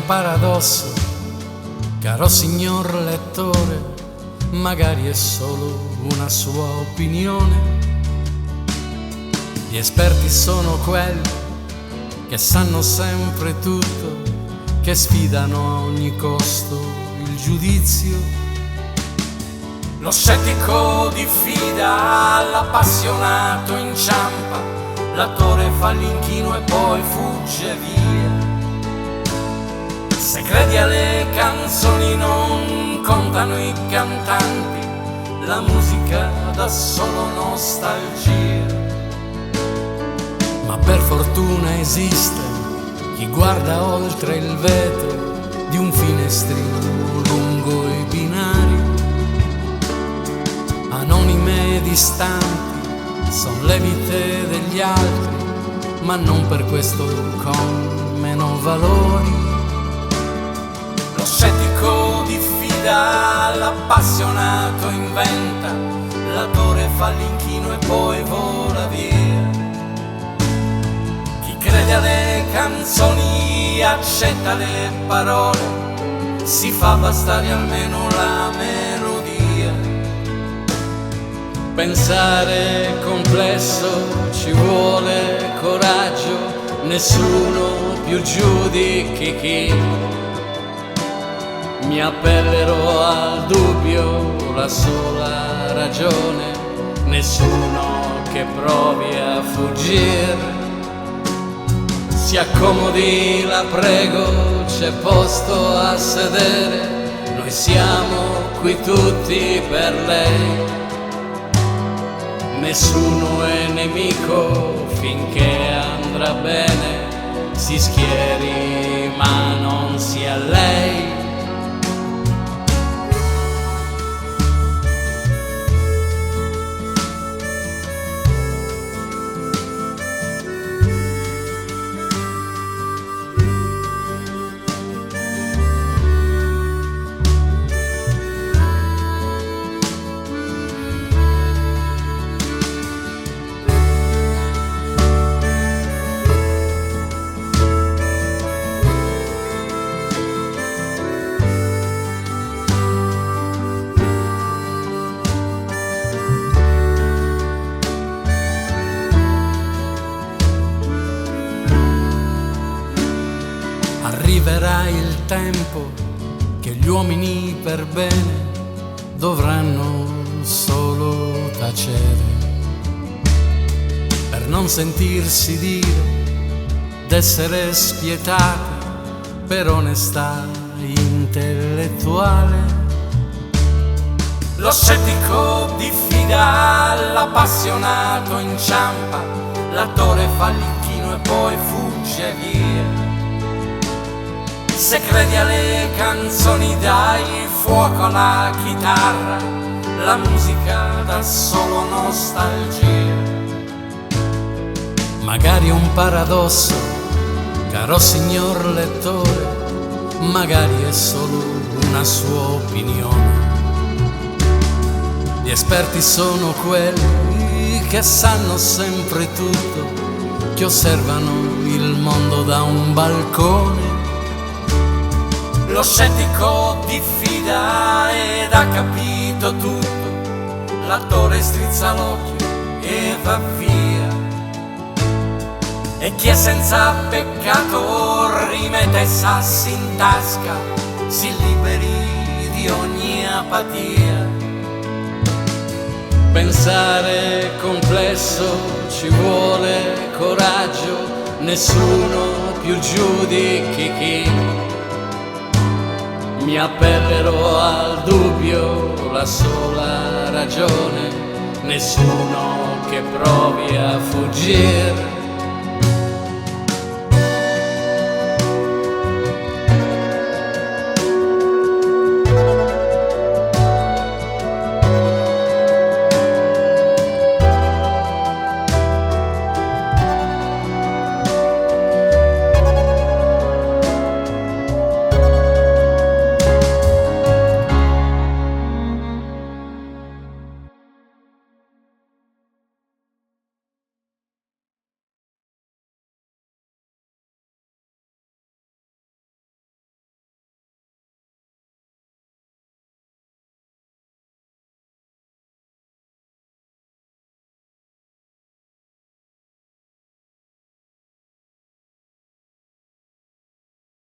paradosso, caro signor lettore, magari è solo una sua opinione. Gli esperti sono quelli che sanno sempre tutto, che sfidano a ogni costo il giudizio. Lo scettico diffida, l'appassionato inciampa, l'attore fa l'inchino e poi fugge via. Se credi alle canzoni non contano i cantanti, la musica dà solo nostalgia. Ma per fortuna esiste chi guarda oltre il vetro di un finestrino lungo i binari. Anonime e distanti son le vite degli altri, ma non per questo con meno valori. Lo scettico diffida, l'appassionato inventa, l'attore fa l'inchino e poi vola via. Chi crede alle canzoni accetta le parole, si fa bastare almeno la melodia. Pensare è complesso, ci vuole coraggio, nessuno più giudichi chi. Mi appellerò al dubbio, la sola ragione, nessuno che provi a fuggire. Si accomodi, la prego, c'è posto a sedere, noi siamo qui tutti per lei. Nessuno è nemico finché andrà bene, si schieri ma non sia lei. Arriverà il tempo che gli uomini per bene dovranno solo tacere, per non sentirsi dire d'essere spietati per onestà intellettuale. Lo scettico diffida, l'appassionato inciampa, l'attore fa l'inchino e poi fugge via. Se credi alle canzoni dai fuoco alla chitarra, la musica dà solo nostalgia. Magari è un paradosso, caro signor lettore, magari è solo una sua opinione. Gli esperti sono quelli che sanno sempre tutto, che osservano il mondo da un balcone. Lo scettico diffida ed ha capito tutto, l'attore strizza l'occhio e va via. E chi è senza peccato rimette i sassi in tasca, si liberi di ogni apatia. Pensare è complesso, ci vuole coraggio, nessuno più giudichi chi. Mi appellerò al dubbio, la sola ragione, nessuno che provi a fuggire.